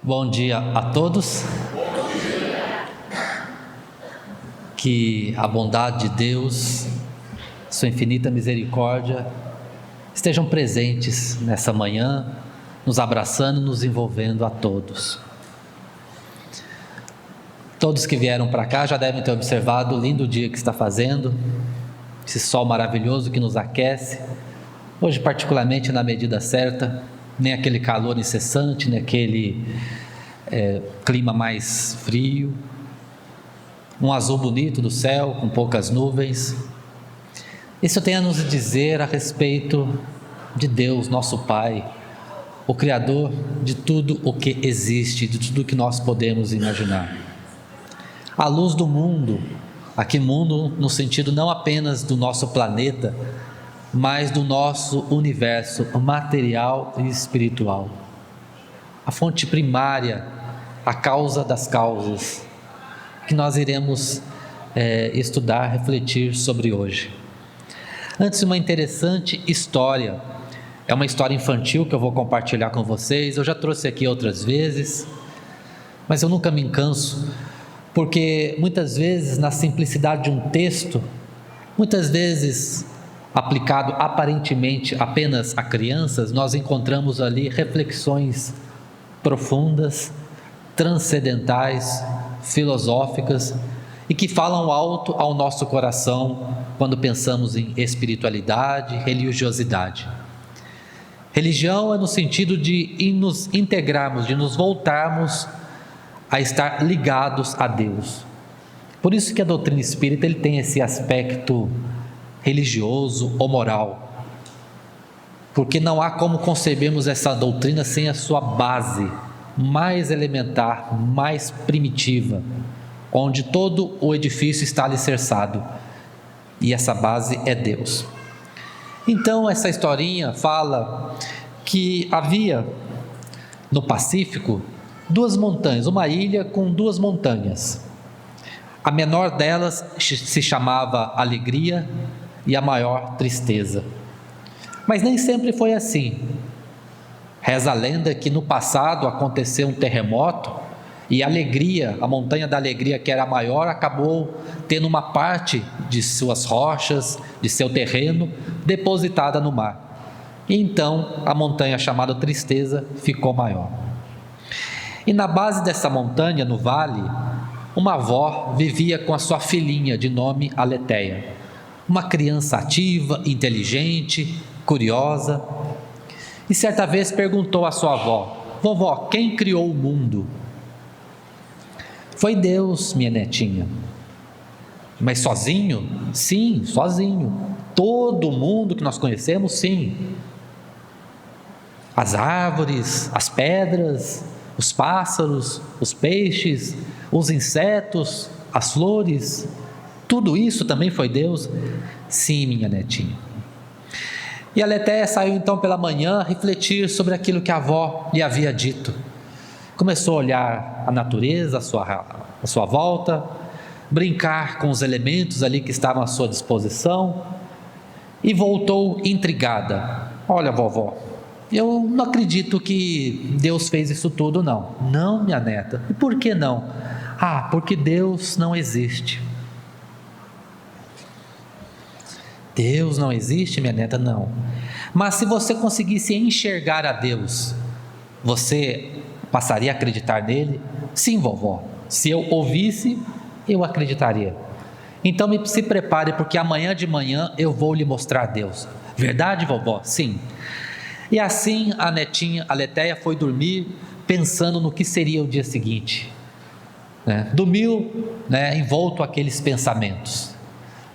Bom dia a todos. Que a bondade de Deus, sua infinita misericórdia, estejam presentes nessa manhã, nos abraçando, nos envolvendo a todos. Todos que vieram para cá já devem ter observado o lindo dia que está fazendo, esse sol maravilhoso que nos aquece, hoje particularmente na medida certa, nem aquele calor incessante, nem aquele clima mais frio, um azul bonito do céu, com poucas nuvens. Isso tem a nos dizer a respeito de Deus, nosso Pai, o Criador de tudo o que existe, de tudo o que nós podemos imaginar. A luz do mundo, aqui mundo no sentido não apenas do nosso planeta, mas do nosso universo material e espiritual. A fonte primária, a causa das causas, que nós iremos estudar, refletir sobre hoje. Antes, uma interessante história, é uma história infantil que eu vou compartilhar com vocês. Eu já trouxe aqui outras vezes, mas eu nunca me canso, porque muitas vezes na simplicidade de um texto, muitas vezes aplicado aparentemente apenas a crianças, nós encontramos ali reflexões profundas, transcendentais, filosóficas e que falam alto ao nosso coração quando pensamos em espiritualidade, religiosidade. Religião é no sentido de nos integrarmos, de nos voltarmos a estar ligados a Deus. Por isso que a doutrina espírita ele tem esse aspecto religioso ou moral, porque não há como concebermos essa doutrina sem a sua base mais elementar, mais primitiva, onde todo o edifício está alicerçado, e essa base é Deus. Então essa historinha fala que havia no Pacífico duas montanhas, uma ilha com duas montanhas. A menor delas se chamava Alegria e a maior Tristeza. Mas nem sempre foi assim. Reza a lenda que no passado aconteceu um terremoto e a Alegria, a montanha da Alegria, que era a maior, acabou tendo uma parte de suas rochas, de seu terreno, depositada no mar. E então a montanha chamada Tristeza ficou maior. E na base dessa montanha, no vale, uma avó vivia com a sua filhinha de nome Aletheia. Uma criança ativa, inteligente, curiosa. E certa vez perguntou à sua avó: vovó, quem criou o mundo? Foi Deus, minha netinha. Mas sozinho? Sim, sozinho. Todo mundo que nós conhecemos, sim. As árvores, as pedras, os pássaros, os peixes, os insetos, as flores, tudo isso também foi Deus? Sim, minha netinha. E a Aletheia saiu então pela manhã a refletir sobre aquilo que a avó lhe havia dito. Começou a olhar a natureza, a sua volta, brincar com os elementos ali que estavam à sua disposição e voltou intrigada. Olha, vovó, eu não acredito que Deus fez isso tudo, não. Não, minha neta. E por que não? Porque Deus não existe. Deus não existe, minha neta? Não. Mas se você conseguisse enxergar a Deus, você passaria a acreditar nele? Sim, vovó. Se eu ouvisse, eu acreditaria. Então se prepare, porque amanhã de manhã eu vou lhe mostrar Deus. Verdade, vovó? Sim. E assim a netinha, a Aletheia, foi dormir pensando no que seria o dia seguinte. Dormiu, envolto àqueles pensamentos.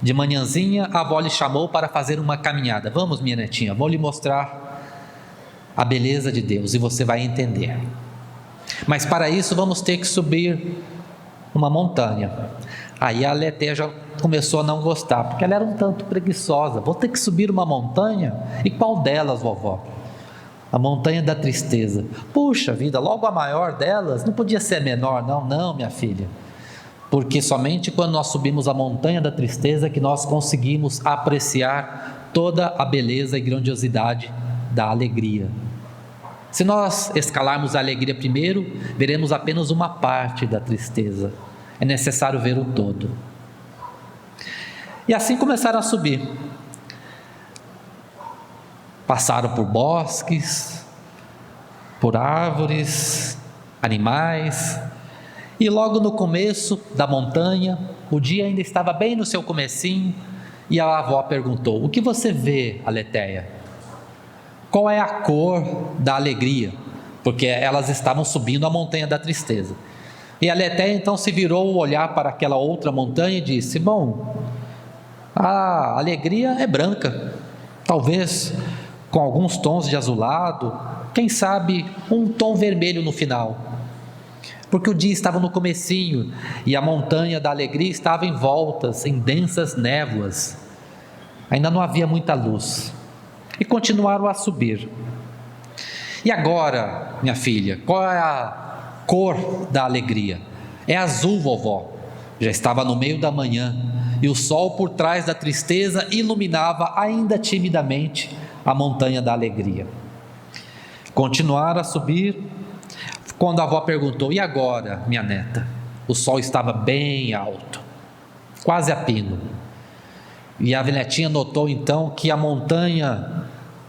De manhãzinha a avó lhe chamou para fazer uma caminhada. Vamos, minha netinha, vou lhe mostrar a beleza de Deus e você vai entender. Mas para isso vamos ter que subir uma montanha. Aí a Aletheia já começou a não gostar, porque ela era um tanto preguiçosa. Vou ter que subir uma montanha? E qual delas, vovó? A montanha da tristeza. Puxa vida, logo a maior delas? Não podia ser a menor? Não, minha filha. Porque somente quando nós subimos a montanha da tristeza que nós conseguimos apreciar toda a beleza e grandiosidade da alegria. Se nós escalarmos a alegria primeiro, veremos apenas uma parte da tristeza. É necessário ver o todo. E assim começaram a subir. Passaram por bosques, por árvores, animais, e logo no começo da montanha, o dia ainda estava bem no seu comecinho, e a avó perguntou: o que você vê, Aletheia? Qual é a cor da alegria? Porque elas estavam subindo a montanha da tristeza. E a Aletheia então se virou o olhar para aquela outra montanha e disse: bom, a alegria é branca, talvez com alguns tons de azulado, quem sabe um tom vermelho no final, porque o dia estava no comecinho e a montanha da alegria estava envoltas em densas névoas, ainda não havia muita luz, e continuaram a subir. E agora, minha filha, qual é a cor da alegria? É azul, vovó. Já estava no meio da manhã e o sol por trás da tristeza iluminava ainda timidamente a montanha da alegria. Continuaram a subir, quando a avó perguntou: e agora, minha neta? O sol estava bem alto, quase a pino, e a netinha notou então que a montanha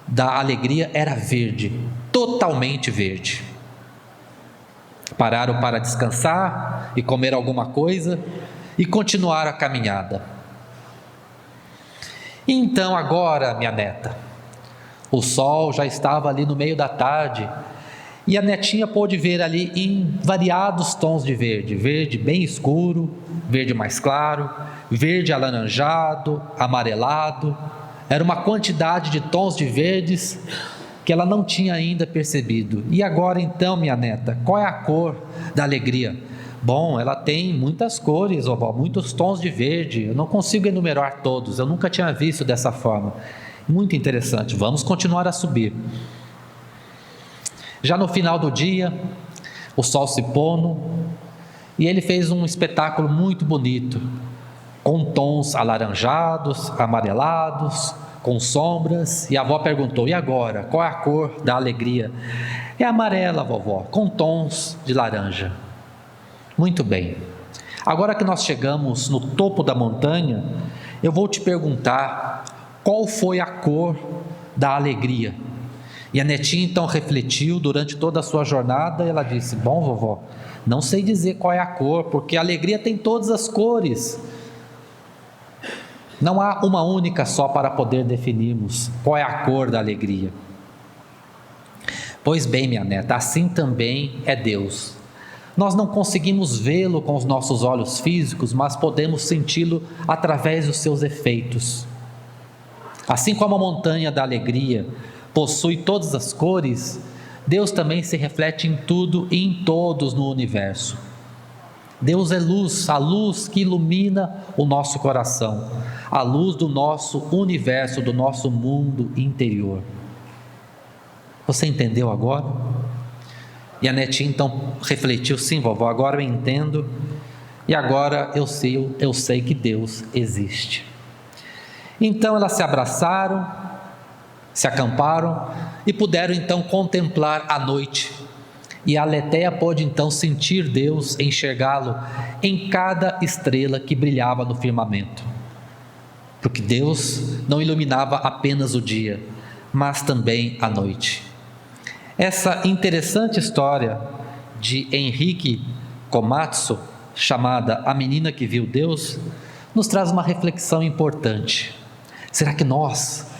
da alegria era verde, totalmente verde. Pararam para descansar e comer alguma coisa e continuaram a caminhada. E então agora, minha neta, o sol já estava ali no meio da tarde e a netinha pôde ver ali em variados tons de verde, verde bem escuro, verde mais claro, verde alaranjado, amarelado. Era uma quantidade de tons de verdes que ela não tinha ainda percebido. E agora então, minha neta, qual é a cor da alegria? Bom, ela tem muitas cores, vovó, muitos tons de verde, eu não consigo enumerar todos, eu nunca tinha visto dessa forma. Muito interessante, vamos continuar a subir. Já no final do dia, o sol se pondo, e ele fez um espetáculo muito bonito, com tons alaranjados, amarelados, com sombras, e a avó perguntou: e agora, qual é a cor da alegria? É amarela, vovó, com tons de laranja. Muito bem, agora que nós chegamos no topo da montanha, eu vou te perguntar qual foi a cor da alegria. E a netinha então refletiu durante toda a sua jornada e ela disse: bom, vovó, não sei dizer qual é a cor, porque a alegria tem todas as cores. Não há uma única só para poder definirmos qual é a cor da alegria. Pois bem, minha neta, assim também é Deus. Nós não conseguimos vê-lo com os nossos olhos físicos, mas podemos senti-lo através dos seus efeitos. Assim como a montanha da alegria possui todas as cores, Deus também se reflete em tudo e em todos no universo. Deus é luz, a luz que ilumina o nosso coração, a luz do nosso universo, do nosso mundo interior. Você entendeu agora? E a netinha então refletiu: sim, vovó, agora eu entendo, e agora eu sei que Deus existe. Então elas se abraçaram, se acamparam e puderam então contemplar a noite. E a Aletheia pôde então sentir Deus, enxergá-lo em cada estrela que brilhava no firmamento. Porque Deus não iluminava apenas o dia, mas também a noite. Essa interessante história de Henrique Komatsu, chamada A Menina que Viu Deus, nos traz uma reflexão importante. Será que nós,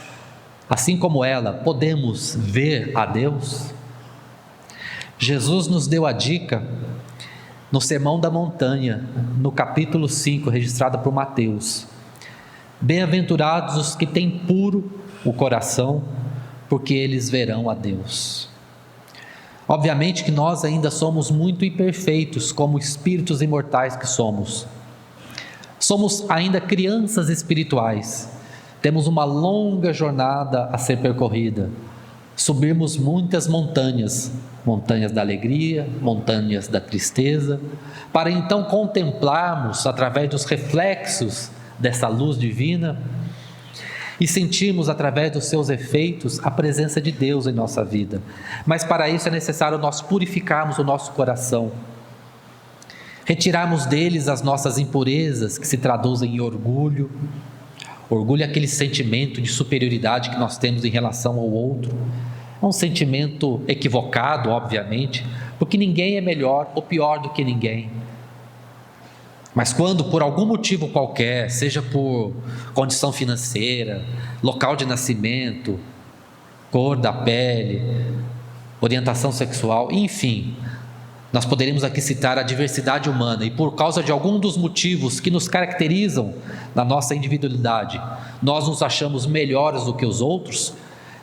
assim como ela, podemos ver a Deus? Jesus nos deu a dica no Sermão da Montanha, no capítulo 5, registrado por Mateus: bem-aventurados os que têm puro o coração, porque eles verão a Deus. Obviamente que nós ainda somos muito imperfeitos, como espíritos imortais que somos. Somos ainda crianças espirituais, temos uma longa jornada a ser percorrida, subirmos muitas montanhas, montanhas da alegria, montanhas da tristeza, para então contemplarmos através dos reflexos dessa luz divina e sentirmos através dos seus efeitos a presença de Deus em nossa vida. Mas para isso é necessário nós purificarmos o nosso coração, retirarmos deles as nossas impurezas que se traduzem em orgulho. Orgulho é aquele sentimento de superioridade que nós temos em relação ao outro. É um sentimento equivocado, obviamente, porque ninguém é melhor ou pior do que ninguém. Mas quando por algum motivo qualquer, seja por condição financeira, local de nascimento, cor da pele, orientação sexual, enfim, nós poderíamos aqui citar a diversidade humana, e por causa de algum dos motivos que nos caracterizam na nossa individualidade, nós nos achamos melhores do que os outros,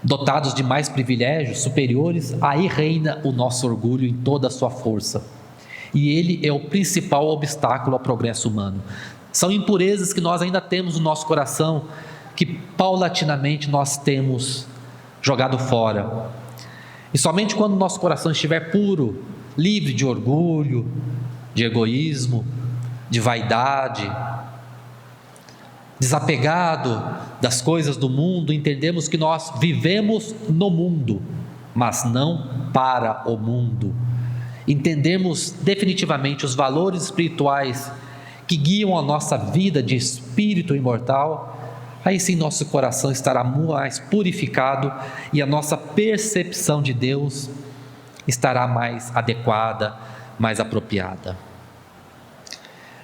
dotados de mais privilégios, superiores, aí reina o nosso orgulho em toda a sua força. E ele é o principal obstáculo ao progresso humano. São impurezas que nós ainda temos no nosso coração, que paulatinamente nós temos jogado fora. E somente quando o nosso coração estiver puro, livre de orgulho, de egoísmo, de vaidade, desapegado das coisas do mundo, entendemos que nós vivemos no mundo, mas não para o mundo. Entendemos definitivamente os valores espirituais que guiam a nossa vida de espírito imortal, aí sim nosso coração estará mais purificado e a nossa percepção de Deus estará mais adequada, mais apropriada.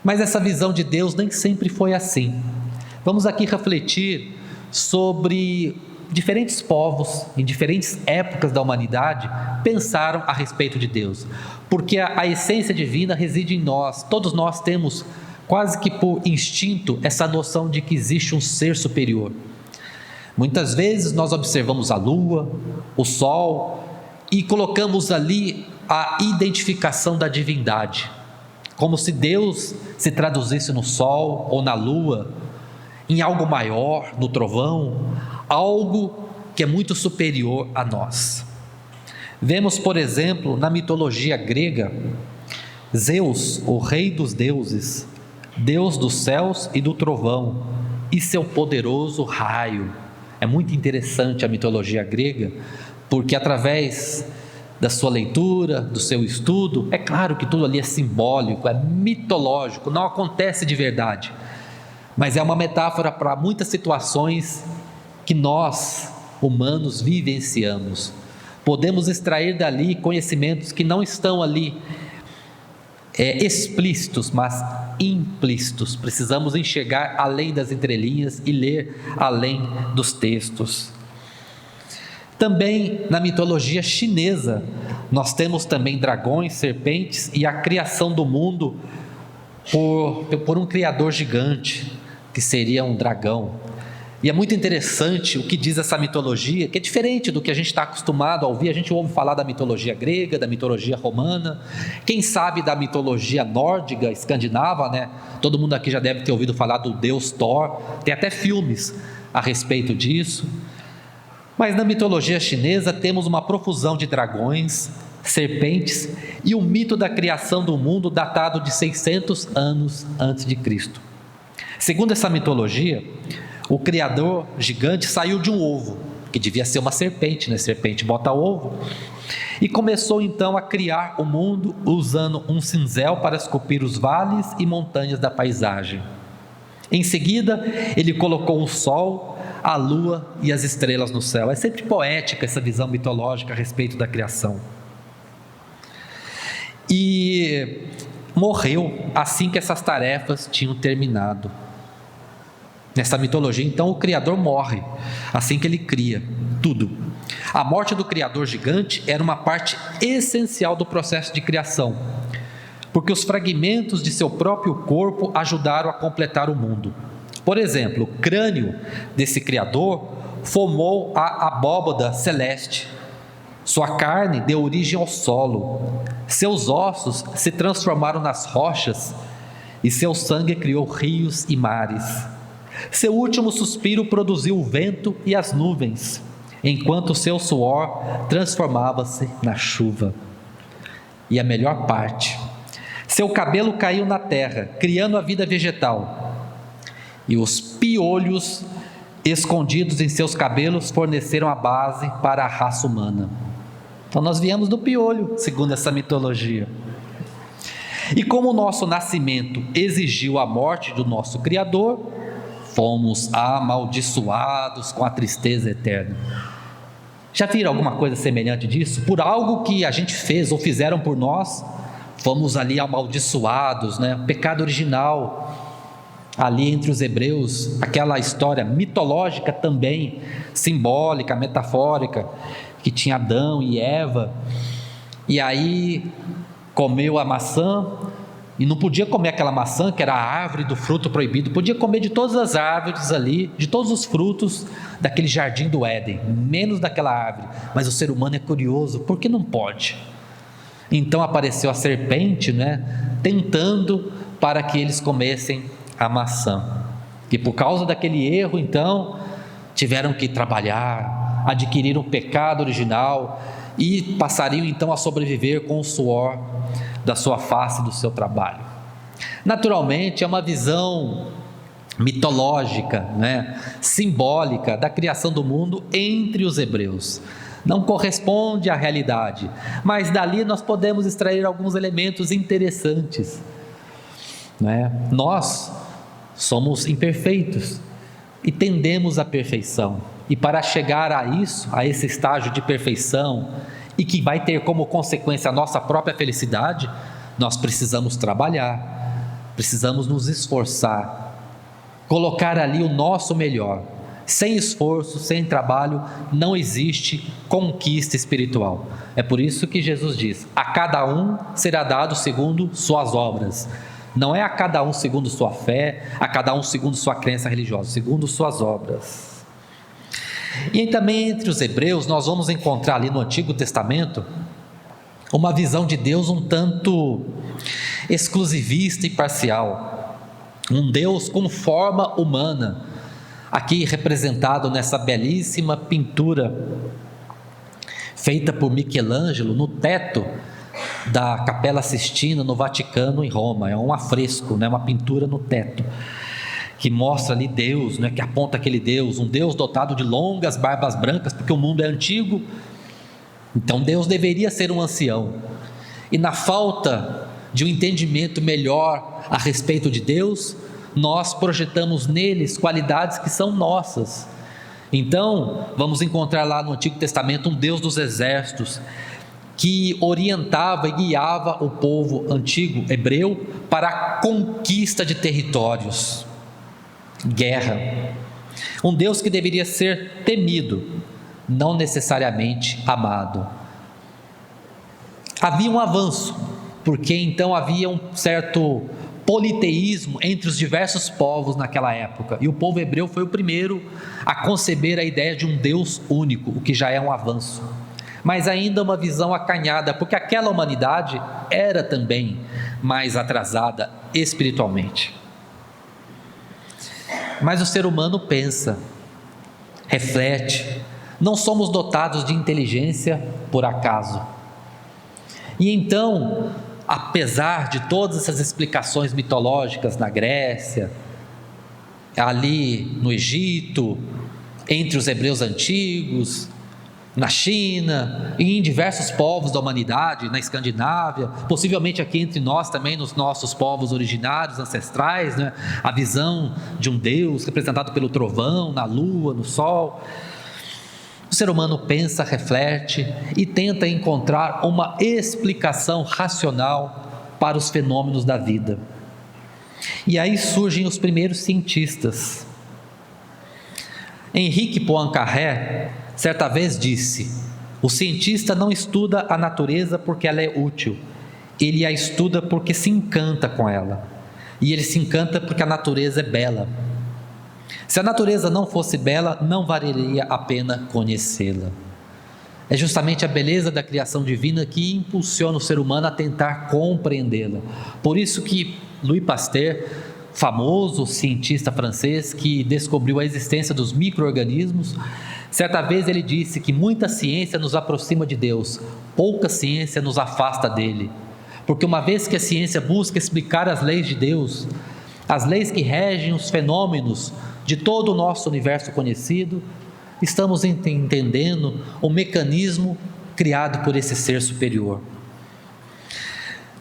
Mas essa visão de Deus nem sempre foi assim. Vamos aqui refletir sobre diferentes povos, em diferentes épocas da humanidade, pensaram a respeito de Deus, porque a essência divina reside em nós. Todos nós temos, quase que por instinto, essa noção de que existe um ser superior. Muitas vezes nós observamos a lua, o sol, e colocamos ali a identificação da divindade, como se Deus se traduzisse no sol ou na lua, em algo maior, no trovão, algo que é muito superior a nós. Vemos, por exemplo, na mitologia grega, Zeus, o rei dos deuses, Deus dos céus e do trovão, e seu poderoso raio. É muito interessante a mitologia grega, porque através da sua leitura, do seu estudo, é claro que tudo ali é simbólico, é mitológico, não acontece de verdade, mas é uma metáfora para muitas situações que nós, humanos, vivenciamos. Podemos extrair dali conhecimentos que não estão ali explícitos, mas implícitos. Precisamos enxergar além das entrelinhas e ler além dos textos. Também na mitologia chinesa, nós temos também dragões, serpentes e a criação do mundo por um criador gigante, que seria um dragão. E é muito interessante o que diz essa mitologia, que é diferente do que a gente está acostumado a ouvir. A gente ouve falar da mitologia grega, da mitologia romana, quem sabe da mitologia nórdica, escandinava, né? Todo mundo aqui já deve ter ouvido falar do deus Thor, tem até filmes a respeito disso. Mas na mitologia chinesa temos uma profusão de dragões, serpentes e o mito da criação do mundo datado de 600 anos antes de Cristo. Segundo essa mitologia, o criador gigante saiu de um ovo, que devia ser uma serpente, né? Serpente bota ovo, e começou então a criar o mundo usando um cinzel para esculpir os vales e montanhas da paisagem. Em seguida, ele colocou o sol, a lua e as estrelas no céu. É sempre poética essa visão mitológica a respeito da criação. E morreu assim que essas tarefas tinham terminado. Nessa mitologia, então, o Criador morre assim que ele cria tudo. A morte do Criador gigante era uma parte essencial do processo de criação, porque os fragmentos de seu próprio corpo ajudaram a completar o mundo. Por exemplo, o crânio desse Criador formou a abóbada celeste, sua carne deu origem ao solo, seus ossos se transformaram nas rochas e seu sangue criou rios e mares. Seu último suspiro produziu o vento e as nuvens, enquanto seu suor transformava-se na chuva. E a melhor parte, seu cabelo caiu na terra, criando a vida vegetal, e os piolhos escondidos em seus cabelos, forneceram a base para a raça humana. Então nós viemos do piolho, segundo essa mitologia. E como o nosso nascimento exigiu a morte do nosso Criador, fomos amaldiçoados com a tristeza eterna. Já viram alguma coisa semelhante disso? Por algo que a gente fez ou fizeram por nós, fomos ali amaldiçoados, né? Pecado original, ali entre os hebreus, aquela história mitológica também, simbólica, metafórica, que tinha Adão e Eva, e aí comeu a maçã, e não podia comer aquela maçã que era a árvore do fruto proibido, podia comer de todas as árvores ali, de todos os frutos daquele jardim do Éden, menos daquela árvore. Mas o ser humano é curioso, por que não pode? Então apareceu a serpente, né, tentando para que eles comessem a maçã, e por causa daquele erro, então, tiveram que trabalhar, adquirir um pecado original, e passariam então a sobreviver com o suor da sua face, do seu trabalho. Naturalmente é uma visão mitológica, né, simbólica da criação do mundo entre os hebreus. Não corresponde à realidade, mas dali nós podemos extrair alguns elementos interessantes, né? Nós somos imperfeitos e tendemos à perfeição, e para chegar a isso, a esse estágio de perfeição, e que vai ter como consequência a nossa própria felicidade, nós precisamos trabalhar, precisamos nos esforçar, colocar ali o nosso melhor. Sem esforço, sem trabalho, não existe conquista espiritual. É por isso que Jesus diz: a cada um será dado segundo suas obras. Não é a cada um segundo sua fé, a cada um segundo sua crença religiosa, segundo suas obras. E também entre os hebreus nós vamos encontrar ali no Antigo Testamento uma visão de Deus um tanto exclusivista e parcial. Um Deus com forma humana, aqui representado nessa belíssima pintura feita por Michelangelo no teto da Capela Sistina no Vaticano, em Roma. É um afresco, né? Uma pintura no teto que mostra ali Deus, né? Que aponta aquele Deus, um Deus dotado de longas barbas brancas, porque o mundo é antigo, então Deus deveria ser um ancião, e na falta de um entendimento melhor a respeito de Deus, nós projetamos neles qualidades que são nossas. Então vamos encontrar lá no Antigo Testamento um Deus dos exércitos, que orientava e guiava o povo antigo hebreu para a conquista de territórios, guerra. Um Deus que deveria ser temido, não necessariamente amado. Havia um avanço, porque então havia um certo politeísmo entre os diversos povos naquela época, e o povo hebreu foi o primeiro a conceber a ideia de um Deus único, o que já é um avanço, mas ainda uma visão acanhada, porque aquela humanidade era também mais atrasada espiritualmente. Mas o ser humano pensa, reflete, não somos dotados de inteligência por acaso. E então, apesar de todas essas explicações mitológicas na Grécia, ali no Egito, entre os hebreus antigos, na China e em diversos povos da humanidade, na Escandinávia, possivelmente aqui entre nós também, nos nossos povos originários, ancestrais, né? A visão de um Deus representado pelo trovão, na lua, no sol. O ser humano pensa, reflete e tenta encontrar uma explicação racional para os fenômenos da vida. E aí surgem os primeiros cientistas. Henrique Poincaré certa vez disse: o cientista não estuda a natureza porque ela é útil, ele a estuda porque se encanta com ela, e ele se encanta porque a natureza é bela. Se a natureza não fosse bela, não valeria a pena conhecê-la. É justamente a beleza da criação divina que impulsiona o ser humano a tentar compreendê-la. Por isso que Louis Pasteur, famoso cientista francês que descobriu a existência dos micro-organismos, certa vez ele disse que muita ciência nos aproxima de Deus, pouca ciência nos afasta dele, porque uma vez que a ciência busca explicar as leis de Deus, as leis que regem os fenômenos de todo o nosso universo conhecido, estamos entendendo o mecanismo criado por esse ser superior.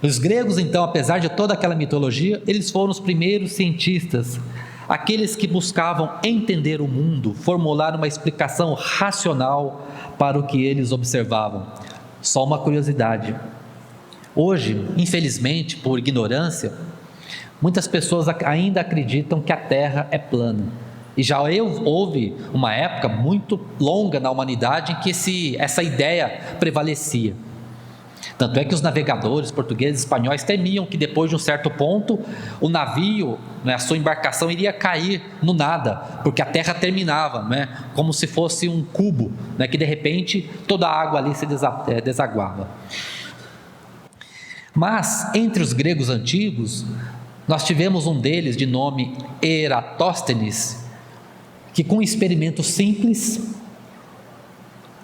Os gregos, então, apesar de toda aquela mitologia, eles foram os primeiros cientistas, aqueles que buscavam entender o mundo, formular uma explicação racional para o que eles observavam. Só uma curiosidade: hoje, infelizmente, por ignorância, muitas pessoas ainda acreditam que a Terra é plana. E já houve uma época muito longa na humanidade em que essa ideia prevalecia. Tanto é que os navegadores portugueses e espanhóis temiam que depois de um certo ponto o navio, a sua embarcação iria cair no nada, porque a terra terminava, como se fosse um cubo, que de repente toda a água ali se desaguava. Mas entre os gregos antigos, nós tivemos um deles de nome Eratóstenes, que com um experimento simples,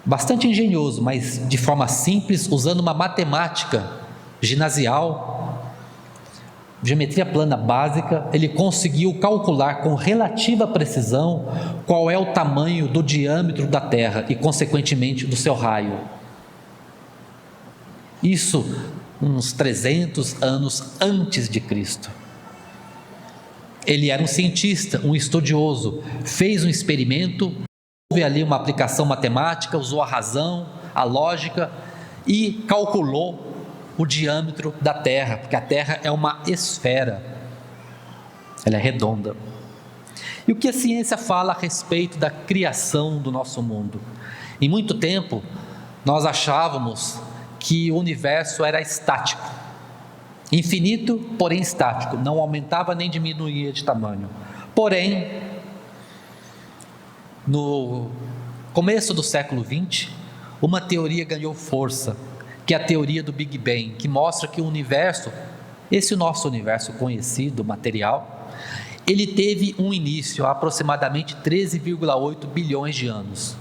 bastante engenhoso, mas de forma simples, usando uma matemática ginasial, geometria plana básica, ele conseguiu calcular com relativa precisão qual é o tamanho do diâmetro da Terra e, consequentemente, do seu raio. Isso uns 300 anos antes de Cristo. Ele era um cientista, um estudioso, fez um experimento, houve ali uma aplicação matemática, usou a razão, a lógica e calculou o diâmetro da Terra, porque a Terra é uma esfera, ela é redonda. E o que a ciência fala a respeito da criação do nosso mundo? Em muito tempo, nós achávamos que o universo era estático, infinito, porém estático, não aumentava nem diminuía de tamanho. Porém, no começo do século XX, uma teoria ganhou força, que é a teoria do Big Bang, que mostra que o universo, esse nosso universo conhecido, material, ele teve um início há aproximadamente 13,8 bilhões de anos.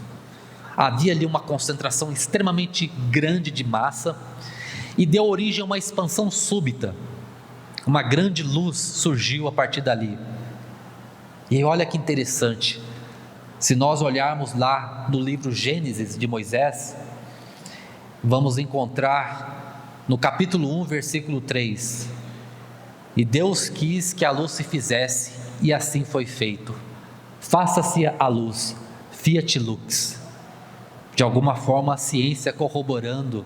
Havia ali uma concentração extremamente grande de massa e deu origem a uma expansão súbita. Uma grande luz surgiu a partir dali. E olha que interessante, se nós olharmos lá no livro Gênesis de Moisés, vamos encontrar no capítulo 1, versículo 3: e Deus quis que a luz se fizesse, e assim foi feito. Faça-se a luz, fiat lux. De alguma forma a ciência corroborando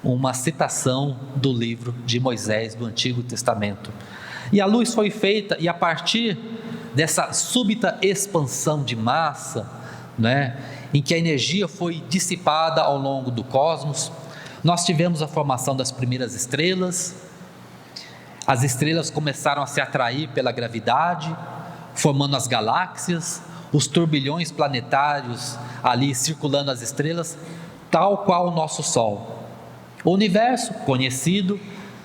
uma citação do livro de Moisés do Antigo Testamento. E a luz foi feita, e a partir dessa súbita expansão de massa, em que a energia foi dissipada ao longo do cosmos, nós tivemos a formação das primeiras estrelas. As estrelas começaram a se atrair pela gravidade, formando as galáxias, os turbilhões planetários ali circulando as estrelas, tal qual o nosso Sol. O universo conhecido,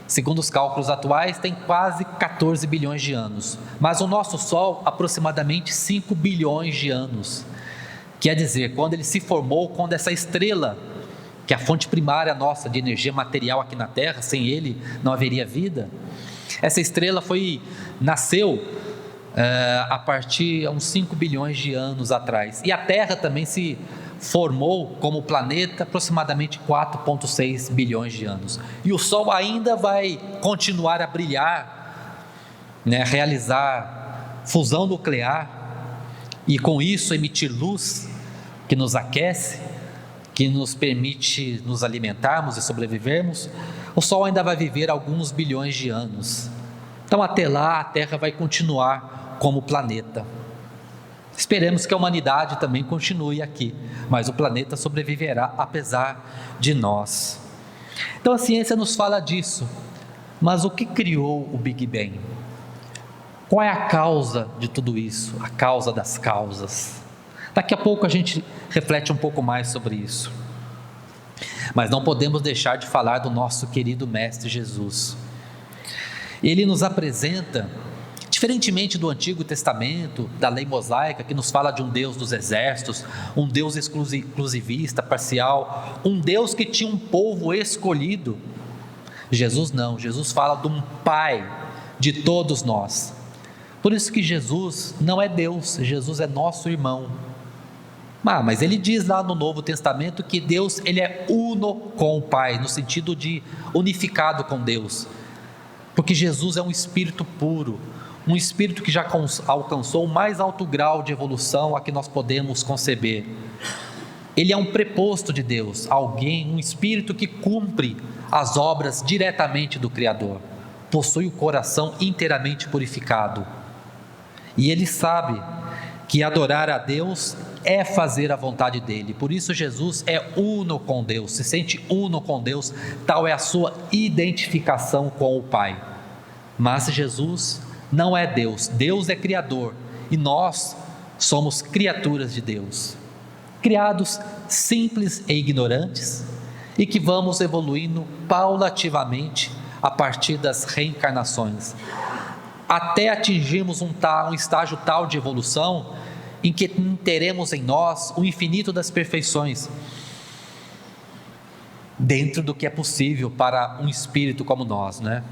segundo os cálculos atuais, tem quase 14 bilhões de anos, mas o nosso Sol aproximadamente 5 bilhões de anos. Quer dizer, quando ele se formou, quando essa estrela, que é a fonte primária nossa de energia material aqui na Terra, sem ele não haveria vida, essa estrela nasceu a partir de uns 5 bilhões de anos atrás, e a Terra também se formou como planeta aproximadamente 4,6 bilhões de anos, e o Sol ainda vai continuar a brilhar, realizar fusão nuclear, e com isso emitir luz que nos aquece, que nos permite nos alimentarmos e sobrevivermos. O Sol ainda vai viver alguns bilhões de anos, então até lá a Terra vai continuar como planeta. Esperemos que a humanidade também continue aqui, mas o planeta sobreviverá apesar de nós. Então a ciência nos fala disso, mas o que criou o Big Bang? Qual é a causa de tudo isso? A causa das causas. Daqui a pouco a gente reflete um pouco mais sobre isso. Mas não podemos deixar de falar do nosso querido Mestre Jesus. Ele nos apresenta, diferentemente do Antigo Testamento, da lei mosaica, que nos fala de um Deus dos exércitos, um Deus exclusivista, parcial, um Deus que tinha um povo escolhido. Jesus não, Jesus fala de um Pai de todos nós, Por isso que Jesus não é Deus, Jesus é nosso irmão. Mas ele diz lá no Novo Testamento que Deus, ele é uno com o Pai, no sentido de unificado com Deus, porque Jesus é um espírito puro, um espírito que já alcançou o mais alto grau de evolução a que nós podemos conceber. Ele é um preposto de Deus, alguém, um espírito que cumpre as obras diretamente do Criador, possui o coração inteiramente purificado, e ele sabe que adorar a Deus é fazer a vontade dele. Por isso Jesus é uno com Deus, se sente uno com Deus, tal é a sua identificação com o Pai. Mas Jesus não é Deus, Deus é Criador, e nós somos criaturas de Deus, criados simples e ignorantes, e que vamos evoluindo paulativamente a partir das reencarnações, até atingirmos um estágio tal de evolução, em que teremos em nós o infinito das perfeições, dentro do que é possível para um espírito como nós, né?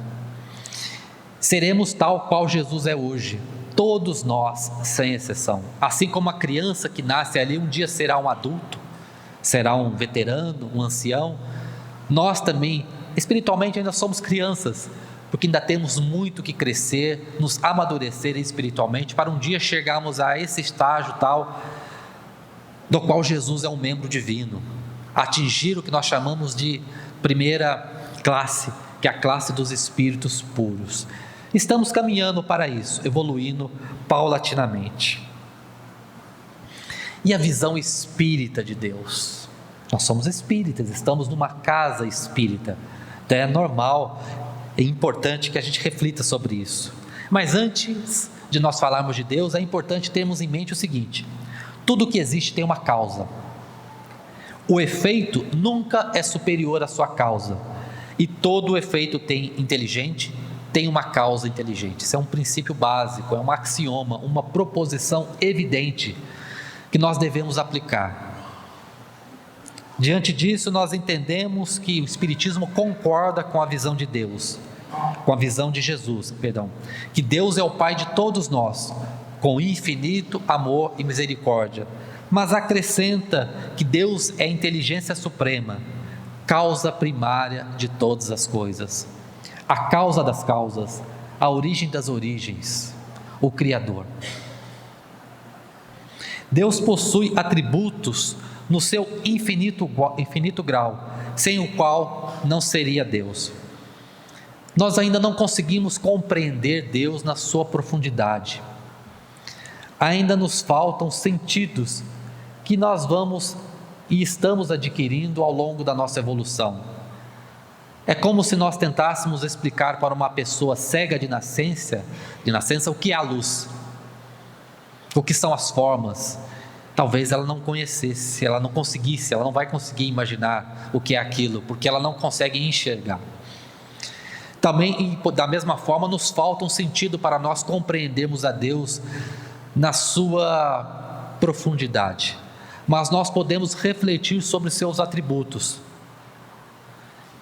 Seremos tal qual Jesus é hoje, todos nós, sem exceção. Assim como a criança que nasce ali, um dia será um adulto, será um veterano, um ancião, nós também, espiritualmente, ainda somos crianças, porque ainda temos muito que crescer, nos amadurecer espiritualmente, para um dia chegarmos a esse estágio tal, do qual Jesus é um membro divino, atingir o que nós chamamos de primeira classe, que é a classe dos espíritos puros. Estamos caminhando para isso, evoluindo paulatinamente. E a visão espírita de Deus? Nós somos espíritas, estamos numa casa espírita, então é normal, é importante que a gente reflita sobre isso. Mas antes de nós falarmos de Deus, é importante termos em mente o seguinte: tudo que existe tem uma causa. O efeito nunca é superior à sua causa, e todo efeito inteligente tem uma causa inteligente. Isso é um princípio básico, é um axioma, uma proposição evidente que nós devemos aplicar. Diante disso, nós entendemos que o Espiritismo concorda com a visão de Deus, com a visão de Jesus, que Deus é o Pai de todos nós, com infinito amor e misericórdia, mas acrescenta que Deus é a inteligência suprema, causa primária de todas as coisas, a causa das causas, a origem das origens, o Criador. Deus possui atributos no seu infinito grau, sem o qual não seria Deus. Nós ainda não conseguimos compreender Deus na sua profundidade. Ainda nos faltam sentidos que nós vamos e estamos adquirindo ao longo da nossa evolução. É como se nós tentássemos explicar para uma pessoa cega de nascença o que é a luz, o que são as formas. Talvez ela não conhecesse, ela não conseguisse, ela não vai conseguir imaginar o que é aquilo, porque ela não consegue enxergar. Também, da mesma forma, nos falta um sentido para nós compreendermos a Deus na sua profundidade, mas nós podemos refletir sobre seus atributos,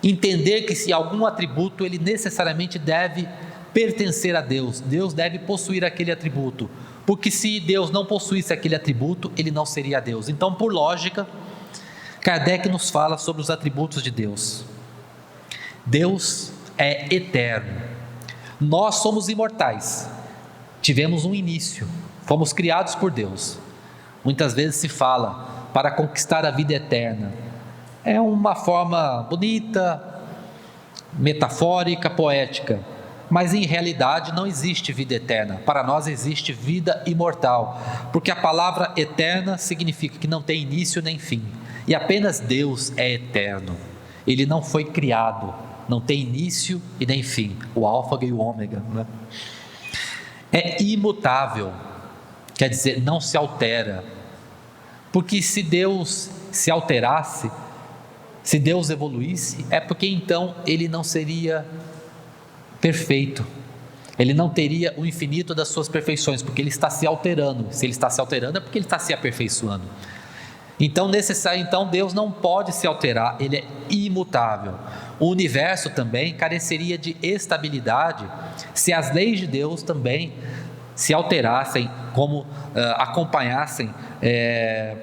entender que se algum atributo ele necessariamente deve pertencer a Deus, Deus deve possuir aquele atributo, porque se Deus não possuísse aquele atributo, ele não seria Deus. Então, por lógica, Kardec nos fala sobre os atributos de Deus. Deus é eterno, nós somos imortais, tivemos um início, fomos criados por Deus. Muitas vezes se fala para conquistar a vida eterna, é uma forma bonita, metafórica, poética, mas em realidade não existe vida eterna. Para nós existe vida imortal, porque a palavra eterna significa que não tem início nem fim, e apenas Deus é eterno, ele não foi criado, não tem início e nem fim, o alfa e o ômega, né? É imutável, quer dizer, não se altera, porque se Deus se alterasse, se Deus evoluísse, é porque então ele não seria perfeito, ele não teria o infinito das suas perfeições, porque ele está se alterando. Se ele está se alterando é porque ele está se aperfeiçoando. Então Deus não pode se alterar, ele é imutável. O universo também careceria de estabilidade se as leis de Deus também se alterassem, como acompanhassem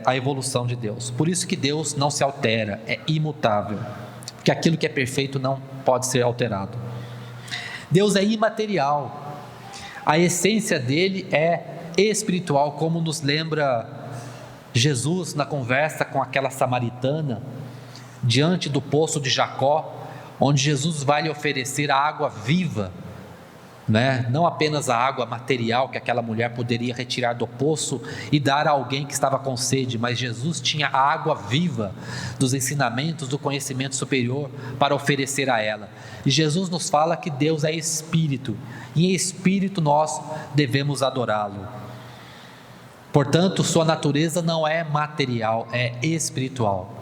a evolução de Deus. Por isso que Deus não se altera, é imutável, porque aquilo que é perfeito não pode ser alterado. Deus é imaterial, a essência dele é espiritual, como nos lembra Jesus na conversa com aquela samaritana, diante do poço de Jacó, onde Jesus vai lhe oferecer a água viva, não apenas a água material que aquela mulher poderia retirar do poço e dar a alguém que estava com sede, mas Jesus tinha a água viva dos ensinamentos, do conhecimento superior para oferecer a ela. E Jesus nos fala que Deus é Espírito, e em Espírito nós devemos adorá-lo. Portanto, sua natureza não é material, é espiritual.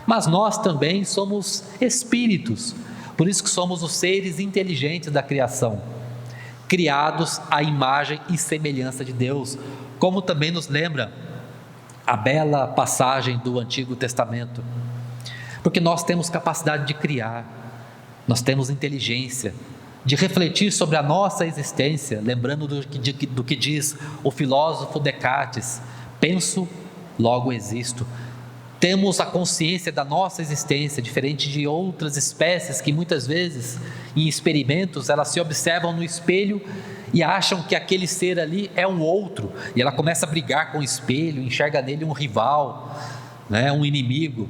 Mas nós também somos espíritos, por isso que somos os seres inteligentes da criação, criados à imagem e semelhança de Deus, como também nos lembra a bela passagem do Antigo Testamento, porque nós temos capacidade de criar, nós temos inteligência, de refletir sobre a nossa existência, lembrando do que diz o filósofo Descartes: penso, logo existo. Temos a consciência da nossa existência, diferente de outras espécies que muitas vezes, em experimentos, elas se observam no espelho e acham que aquele ser ali é um outro, e ela começa a brigar com o espelho, enxerga nele um rival, um inimigo.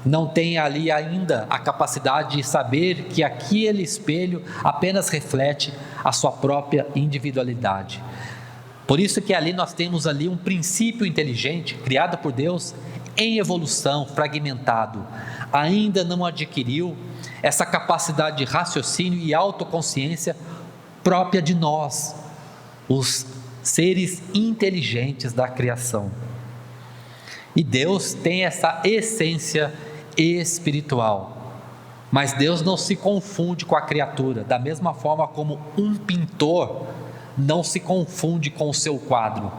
Não tem ali ainda a capacidade de saber que aquele espelho apenas reflete a sua própria individualidade. Por isso que ali nós temos ali um princípio inteligente, criado por Deus, em evolução, fragmentado, ainda não adquiriu essa capacidade de raciocínio e autoconsciência própria de nós, os seres inteligentes da criação. E Deus tem essa essência espiritual, mas Deus não se confunde com a criatura, da mesma forma como um pintor não se confunde com o seu quadro.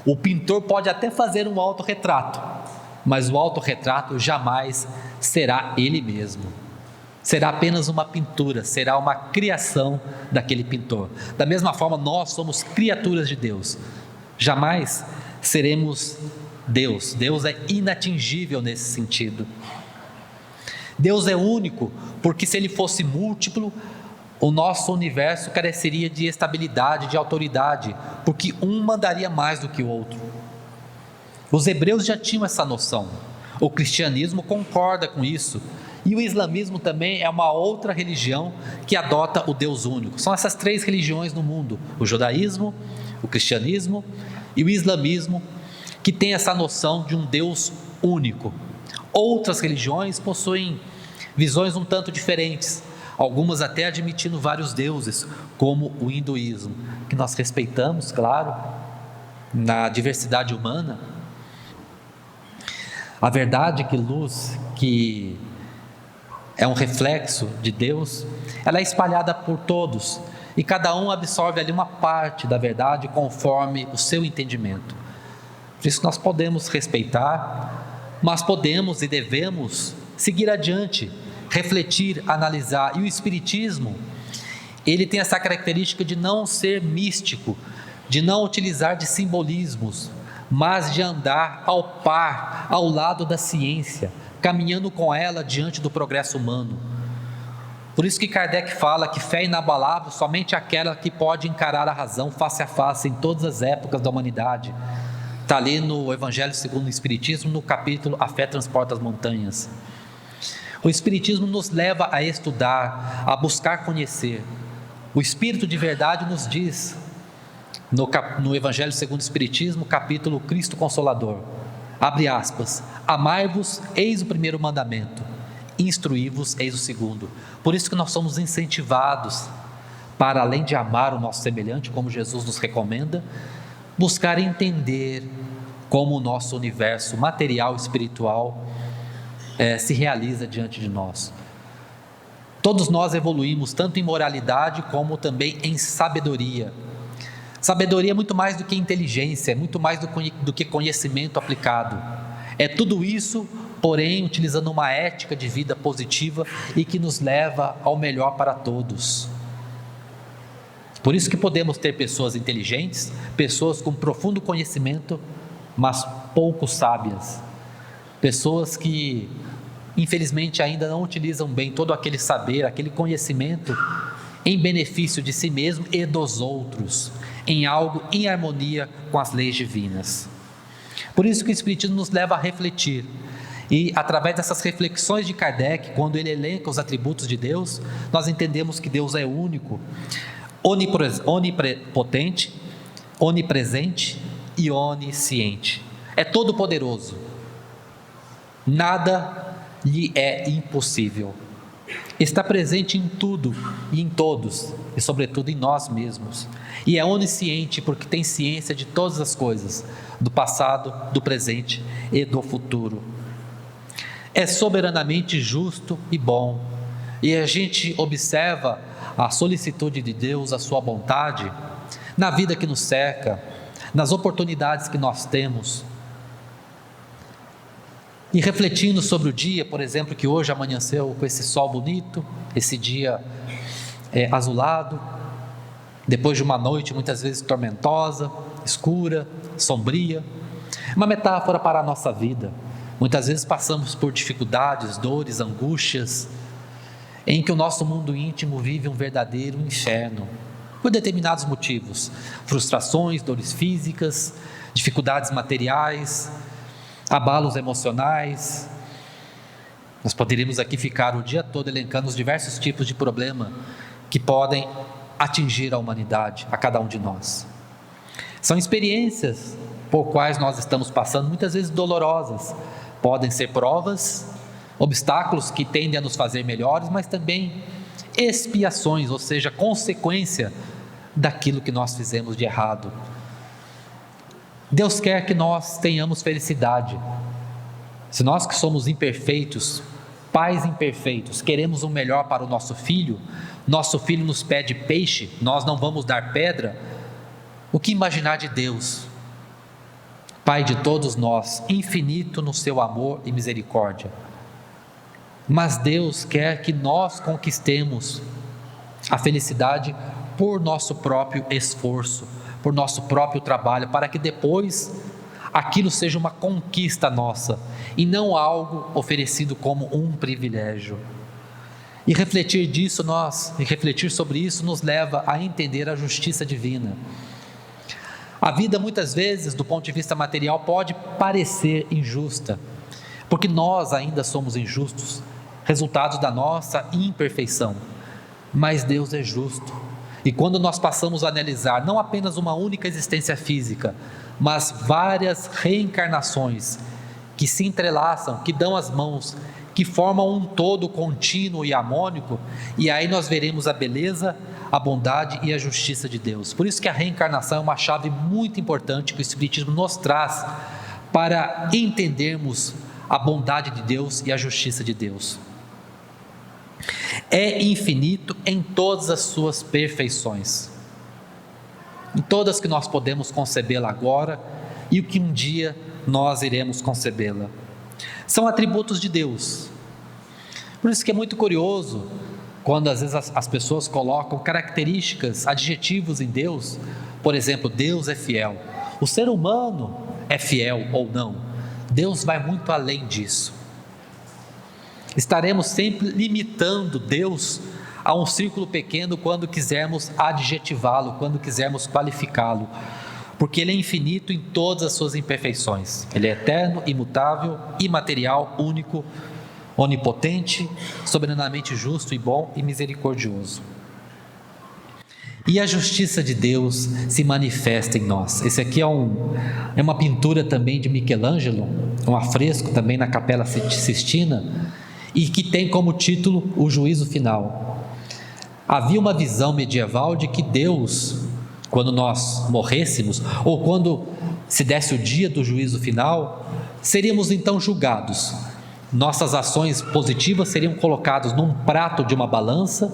O pintor pode até fazer um autorretrato, mas o autorretrato jamais será ele mesmo, será apenas uma pintura, será uma criação daquele pintor. Da mesma forma, nós somos criaturas de Deus, jamais seremos Deus. Deus é inatingível nesse sentido. Deus é único, porque se ele fosse múltiplo, o nosso universo careceria de estabilidade, de autoridade, porque um mandaria mais do que o outro. Os hebreus já tinham essa noção, o cristianismo concorda com isso, e o islamismo também é uma outra religião que adota o Deus único. São essas três religiões no mundo: o judaísmo, o cristianismo e o islamismo, que tem essa noção de um Deus único. Outras religiões possuem visões um tanto diferentes, algumas até admitindo vários deuses, como o hinduísmo, que nós respeitamos, claro, na diversidade humana. A verdade que luz, que é um reflexo de Deus, ela é espalhada por todos, e cada um absorve ali uma parte da verdade conforme o seu entendimento. Por isso nós podemos respeitar, mas podemos e devemos seguir adiante, refletir, analisar. E o Espiritismo, ele tem essa característica de não ser místico, de não utilizar de simbolismos, mas de andar ao par, ao lado da ciência, caminhando com ela diante do progresso humano. Por isso que Kardec fala que fé inabalável somente aquela que pode encarar a razão face a face em todas as épocas da humanidade. Está ali no Evangelho segundo o Espiritismo, no capítulo A Fé Transporta as Montanhas. O Espiritismo nos leva a estudar, a buscar conhecer. O Espírito de verdade nos diz, no Evangelho segundo o Espiritismo, capítulo Cristo Consolador, abre aspas: amai-vos, eis o primeiro mandamento, instruí-vos, eis o segundo. Por isso que nós somos incentivados, para além de amar o nosso semelhante, como Jesus nos recomenda, buscar entender como o nosso universo material e espiritual se realiza diante de nós. Todos nós evoluímos tanto em moralidade como também em sabedoria. Sabedoria é muito mais do que inteligência, é muito mais do que conhecimento aplicado. É tudo isso, porém, utilizando uma ética de vida positiva e que nos leva ao melhor para todos. Por isso que podemos ter pessoas inteligentes, pessoas com profundo conhecimento, mas pouco sábias. Pessoas que, infelizmente, ainda não utilizam bem todo aquele saber, aquele conhecimento em benefício de si mesmo e dos outros, em algo em harmonia com as leis divinas. Por isso que o Espiritismo nos leva a refletir. E através dessas reflexões de Kardec, quando ele elenca os atributos de Deus, nós entendemos que Deus é único, onipotente, onipresente e onisciente. É todo poderoso. Nada lhe é impossível. Está presente em tudo e em todos, e sobretudo em nós mesmos. E é onisciente porque tem ciência de todas as coisas, do passado, do presente e do futuro. É soberanamente justo e bom. E a gente observa a solicitude de Deus, a sua vontade, na vida que nos cerca, nas oportunidades que nós temos. E refletindo sobre o dia, por exemplo, que hoje amanheceu com esse sol bonito, esse dia azulado, depois de uma noite muitas vezes tormentosa, escura, sombria, uma metáfora para a nossa vida. Muitas vezes passamos por dificuldades, dores, angústias, em que o nosso mundo íntimo vive um verdadeiro inferno, por determinados motivos, frustrações, dores físicas, dificuldades materiais, abalos emocionais. Nós poderíamos aqui ficar o dia todo elencando os diversos tipos de problema que podem atingir a humanidade, a cada um de nós. São experiências por quais nós estamos passando, muitas vezes dolorosas. Podem ser provas, obstáculos que tendem a nos fazer melhores, mas também expiações, ou seja, consequência daquilo que nós fizemos de errado. Deus quer que nós tenhamos felicidade. Se nós que somos imperfeitos, pais imperfeitos, queremos o melhor para o nosso filho nos pede peixe, nós não vamos dar pedra, o que imaginar de Deus? Pai de todos nós, infinito no seu amor e misericórdia. Mas Deus quer que nós conquistemos a felicidade por nosso próprio esforço, por nosso próprio trabalho, para que depois aquilo seja uma conquista nossa e não algo oferecido como um privilégio. E refletir sobre isso nos leva a entender a justiça divina. A vida muitas vezes, do ponto de vista material, pode parecer injusta, porque nós ainda somos injustos, resultados da nossa imperfeição, mas Deus é justo. E quando nós passamos a analisar não apenas uma única existência física, mas várias reencarnações que se entrelaçam, que dão as mãos, que formam um todo contínuo e harmônico, e aí nós veremos a beleza, a bondade e a justiça de Deus. Por isso que a reencarnação é uma chave muito importante que o Espiritismo nos traz para entendermos a bondade de Deus e a justiça de Deus. É infinito em todas as suas perfeições, em todas que nós podemos concebê-la agora e o que um dia nós iremos concebê-la. São atributos de Deus. Por isso que é muito curioso quando às vezes as pessoas colocam características, adjetivos em Deus. Por exemplo, Deus é fiel. O ser humano é fiel ou não? Deus vai muito além disso. Estaremos sempre limitando Deus a um círculo pequeno quando quisermos adjetivá-lo, quando quisermos qualificá-lo, porque Ele é infinito em todas as suas imperfeições. Ele é eterno, imutável, imaterial, único, onipotente, soberanamente justo e bom e misericordioso. E a justiça de Deus se manifesta em nós. Esse aqui é uma pintura também de Michelangelo, um afresco também na Capela Sistina, e que tem como título o juízo final. Havia uma visão medieval de que Deus, quando nós morrêssemos, ou quando se desse o dia do juízo final, seríamos então julgados. Nossas ações positivas seriam colocadas num prato de uma balança,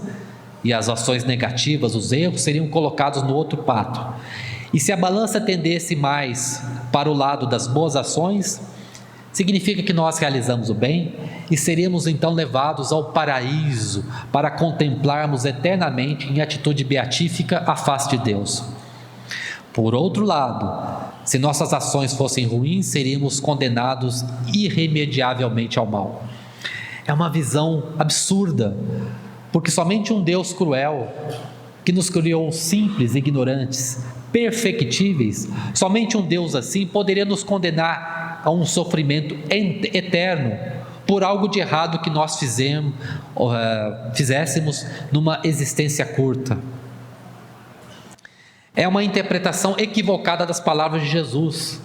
e as ações negativas, os erros, seriam colocados no outro prato. E se a balança tendesse mais para o lado das boas ações, significa que nós realizamos o bem, e seríamos então levados ao paraíso para contemplarmos eternamente em atitude beatífica a face de Deus. Por outro lado, se nossas ações fossem ruins, seríamos condenados irremediavelmente ao mal. É uma visão absurda, porque somente um Deus cruel, que nos criou simples, ignorantes, perfectíveis, somente um Deus assim poderia nos condenar a um sofrimento eterno por algo de errado que nós fizéssemos numa existência curta. É uma interpretação equivocada das palavras de Jesus.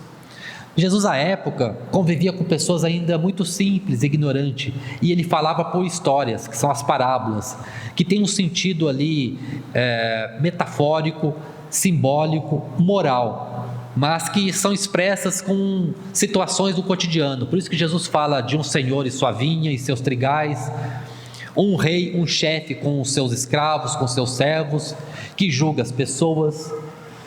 Jesus, à época, convivia com pessoas ainda muito simples, ignorantes, e ele falava por histórias, que são as parábolas, que tem um sentido ali metafórico, simbólico, moral, mas que são expressas com situações do cotidiano. Por isso que Jesus fala de um senhor e sua vinha e seus trigais, um rei, um chefe com os seus escravos, com seus servos, que julga as pessoas.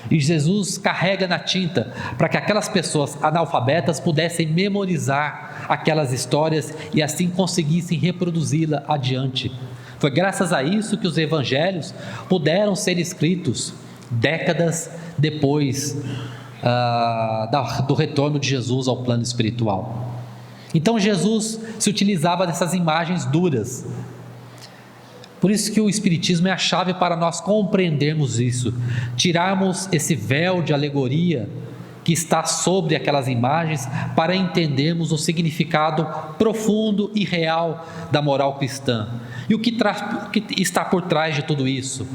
E Jesus carrega na tinta para que aquelas pessoas analfabetas pudessem memorizar aquelas histórias e assim conseguissem reproduzi-la adiante. Foi graças a isso que os evangelhos puderam ser escritos décadas depois do retorno de Jesus ao plano espiritual. Então Jesus se utilizava dessas imagens duras. Por isso que o Espiritismo é a chave para nós compreendermos isso, tirarmos esse véu de alegoria que está sobre aquelas imagens para entendermos o significado profundo e real da moral cristã. E o que está por trás de tudo isso?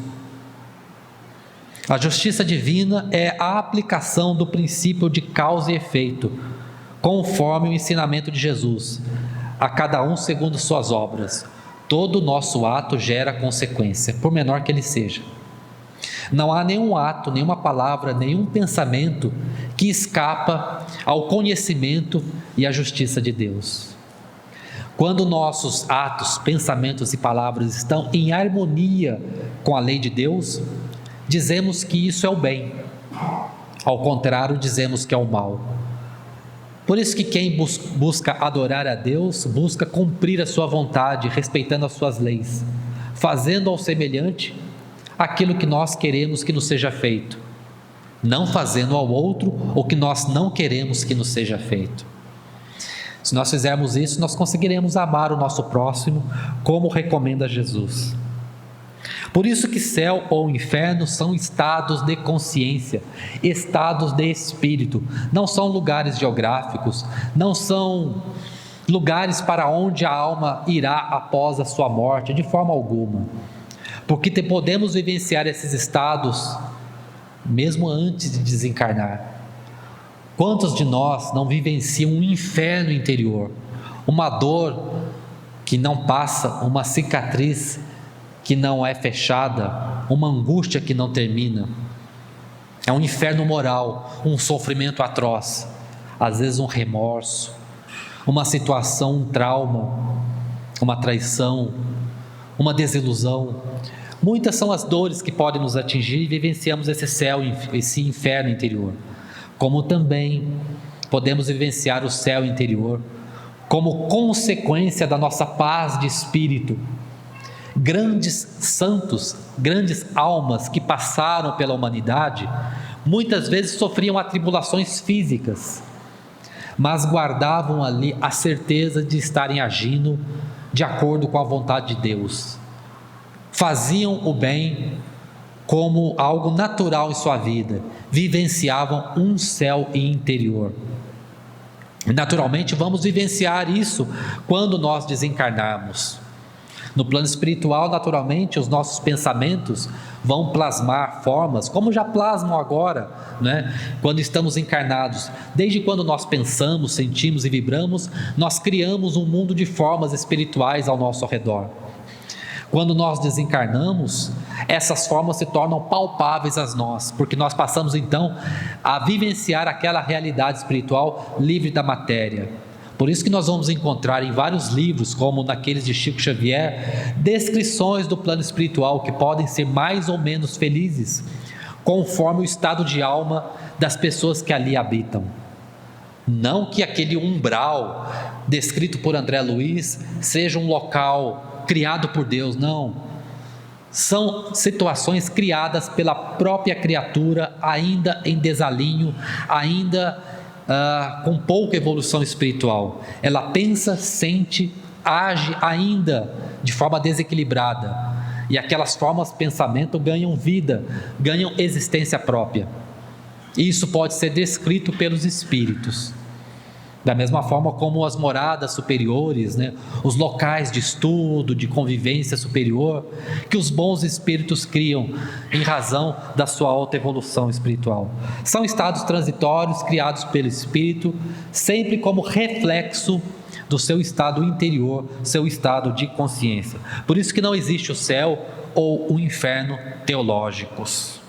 A justiça divina é a aplicação do princípio de causa e efeito, conforme o ensinamento de Jesus, a cada um segundo suas obras. Todo nosso ato gera consequência, por menor que ele seja. Não há nenhum ato, nenhuma palavra, nenhum pensamento que escapa ao conhecimento e à justiça de Deus. Quando nossos atos, pensamentos e palavras estão em harmonia com a lei de Deus, dizemos que isso é o bem. Ao contrário, dizemos que é o mal. Por isso que quem busca adorar a Deus, busca cumprir a sua vontade, respeitando as suas leis, fazendo ao semelhante aquilo que nós queremos que nos seja feito, não fazendo ao outro o que nós não queremos que nos seja feito. Se nós fizermos isso, nós conseguiremos amar o nosso próximo, como recomenda Jesus. Por isso que céu ou inferno são estados de consciência, estados de espírito, não são lugares geográficos, não são lugares para onde a alma irá após a sua morte, de forma alguma, porque podemos vivenciar esses estados mesmo antes de desencarnar. Quantos de nós não vivenciam um inferno interior, uma dor que não passa, uma cicatriz que não é fechada, uma angústia que não termina? É um inferno moral, um sofrimento atroz, às vezes um remorso, uma situação, um trauma, uma traição, uma desilusão. Muitas são as dores que podem nos atingir e vivenciamos esse céu, esse inferno interior. Como também podemos vivenciar o céu interior como consequência da nossa paz de espírito. Grandes santos, grandes almas que passaram pela humanidade, muitas vezes sofriam atribulações físicas, mas guardavam ali a certeza de estarem agindo de acordo com a vontade de Deus. Faziam o bem como algo natural em sua vida, vivenciavam um céu interior. Naturalmente, vamos vivenciar isso quando nós desencarnarmos. No plano espiritual, naturalmente, os nossos pensamentos vão plasmar formas, como já plasmam agora, né? Quando estamos encarnados. Desde quando nós pensamos, sentimos e vibramos, nós criamos um mundo de formas espirituais ao nosso redor. Quando nós desencarnamos, essas formas se tornam palpáveis a nós, porque nós passamos então a vivenciar aquela realidade espiritual livre da matéria. Por isso que nós vamos encontrar em vários livros, como naqueles de Chico Xavier, descrições do plano espiritual que podem ser mais ou menos felizes, conforme o estado de alma das pessoas que ali habitam. Não que aquele umbral descrito por André Luiz seja um local criado por Deus, não. São situações criadas pela própria criatura, ainda em desalinho, ainda com pouca evolução espiritual. Ela pensa, sente, age ainda de forma desequilibrada. E aquelas formas de pensamento ganham vida, ganham existência própria. E isso pode ser descrito pelos espíritos. Da mesma forma como as moradas superiores, os locais de estudo, de convivência superior, que os bons espíritos criam em razão da sua alta evolução espiritual. São estados transitórios criados pelo espírito, sempre como reflexo do seu estado interior, seu estado de consciência. Por isso que não existe o céu ou o inferno teológicos.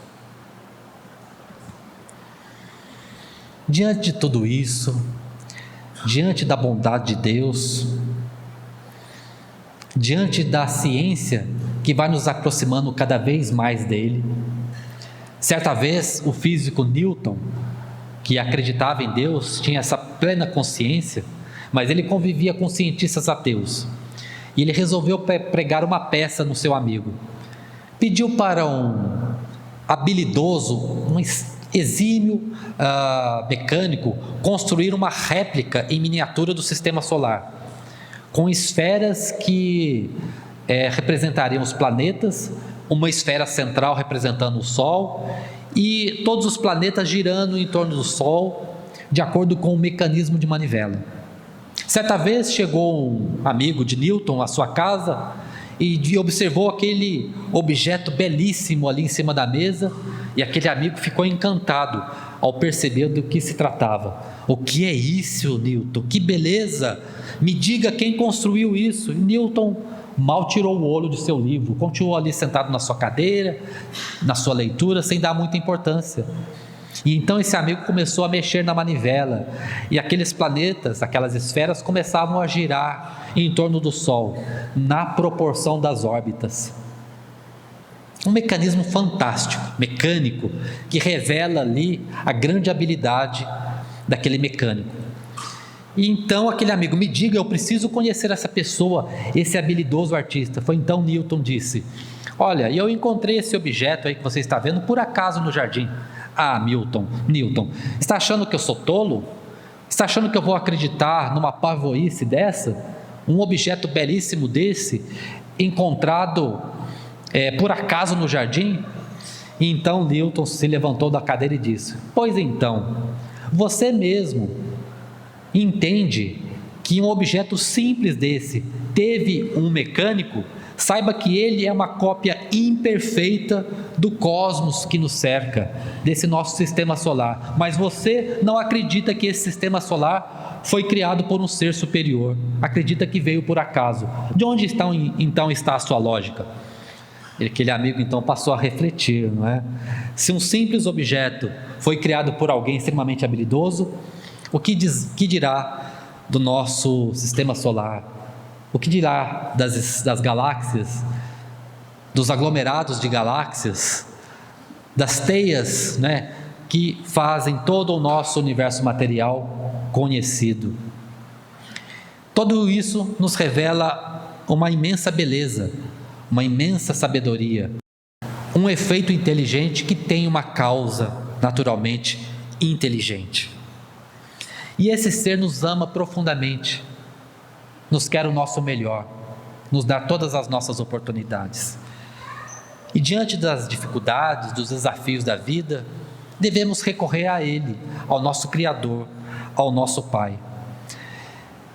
Diante de tudo isso, diante da bondade de Deus, diante da ciência que vai nos aproximando cada vez mais dele, certa vez o físico Newton, que acreditava em Deus, tinha essa plena consciência, mas ele convivia com cientistas ateus, e ele resolveu pregar uma peça no seu amigo. Pediu para um habilidoso, um exímio mecânico, construir uma réplica em miniatura do sistema solar, com esferas que representariam os planetas, uma esfera central representando o Sol, e todos os planetas girando em torno do Sol, de acordo com o mecanismo de manivela. Certa vez chegou um amigo de Newton à sua casa e observou aquele objeto belíssimo ali em cima da mesa, e aquele amigo ficou encantado ao perceber do que se tratava. O que é isso, Newton? Que beleza! Me diga quem construiu isso. E Newton mal tirou o olho de seu livro, continuou ali sentado na sua cadeira, na sua leitura, sem dar muita importância. E então esse amigo começou a mexer na manivela, e aqueles planetas, aquelas esferas começavam a girar em torno do Sol, na proporção das órbitas. Um mecanismo fantástico, mecânico, que revela ali a grande habilidade daquele mecânico. E então aquele amigo: me diga, eu preciso conhecer essa pessoa, esse habilidoso artista. Foi então Newton disse: olha, eu encontrei esse objeto aí que você está vendo por acaso no jardim. Ah, Newton, está achando que eu sou tolo? Está achando que eu vou acreditar numa pavoice dessa? Um objeto belíssimo desse, encontrado por acaso no jardim? E então Newton se levantou da cadeira e disse: pois então, você mesmo entende que um objeto simples desse teve um mecânico? Saiba que ele é uma cópia imperfeita do cosmos que nos cerca, desse nosso sistema solar. Mas você não acredita que esse sistema solar foi criado por um ser superior, acredita que veio por acaso. De onde então está a sua lógica? Aquele amigo então passou a refletir, não é? Se um simples objeto foi criado por alguém extremamente habilidoso, o que dirá do nosso sistema solar? O que dirá das galáxias, dos aglomerados de galáxias, das teias, que fazem todo o nosso universo material conhecido? Tudo isso nos revela uma imensa beleza, uma imensa sabedoria, um efeito inteligente que tem uma causa naturalmente inteligente. E esse ser nos ama profundamente, nos quer o nosso melhor, nos dá todas as nossas oportunidades. E diante das dificuldades, dos desafios da vida, devemos recorrer a Ele, ao nosso Criador, ao nosso Pai.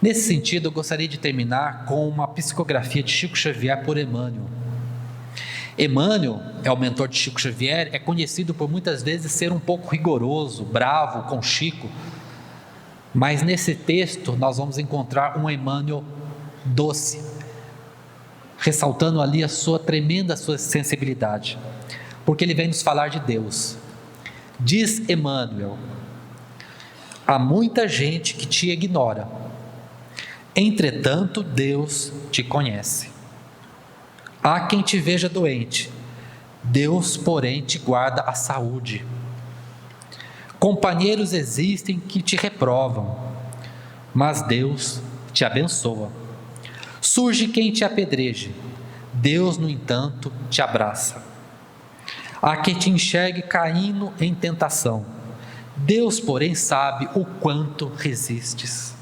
Nesse sentido, eu gostaria de terminar com uma psicografia de Chico Xavier por Emmanuel. Emmanuel é o mentor de Chico Xavier, é conhecido por muitas vezes ser um pouco rigoroso, bravo com Chico, mas nesse texto nós vamos encontrar um Emmanuel doce, ressaltando ali a sua tremenda sensibilidade, porque ele vem nos falar de Deus. Diz Emmanuel: há muita gente que te ignora, entretanto Deus te conhece. Há quem te veja doente, Deus porém te guarda a saúde. Companheiros existem que te reprovam, mas Deus te abençoa. Surge quem te apedreje, Deus, no entanto, te abraça. Há quem te enxergue caindo em tentação, Deus, porém, sabe o quanto resistes.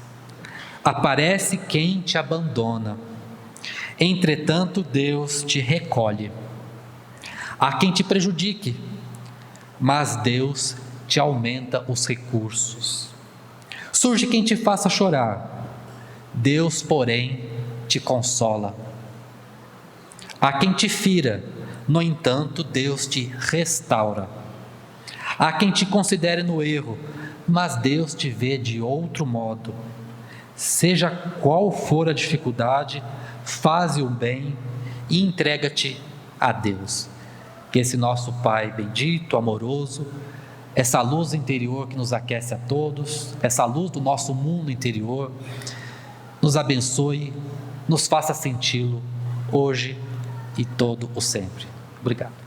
Aparece quem te abandona, entretanto Deus te recolhe. Há quem te prejudique, mas Deus te aumenta os recursos. Surge quem te faça chorar, Deus, porém, te consola. Há quem te fira, no entanto Deus te restaura. Há quem te considere no erro, mas Deus te vê de outro modo. Seja qual for a dificuldade, faze o bem e entrega-te a Deus. Que esse nosso Pai bendito, amoroso, essa luz interior que nos aquece a todos, essa luz do nosso mundo interior, nos abençoe, nos faça senti-lo hoje e todo o sempre. Obrigado.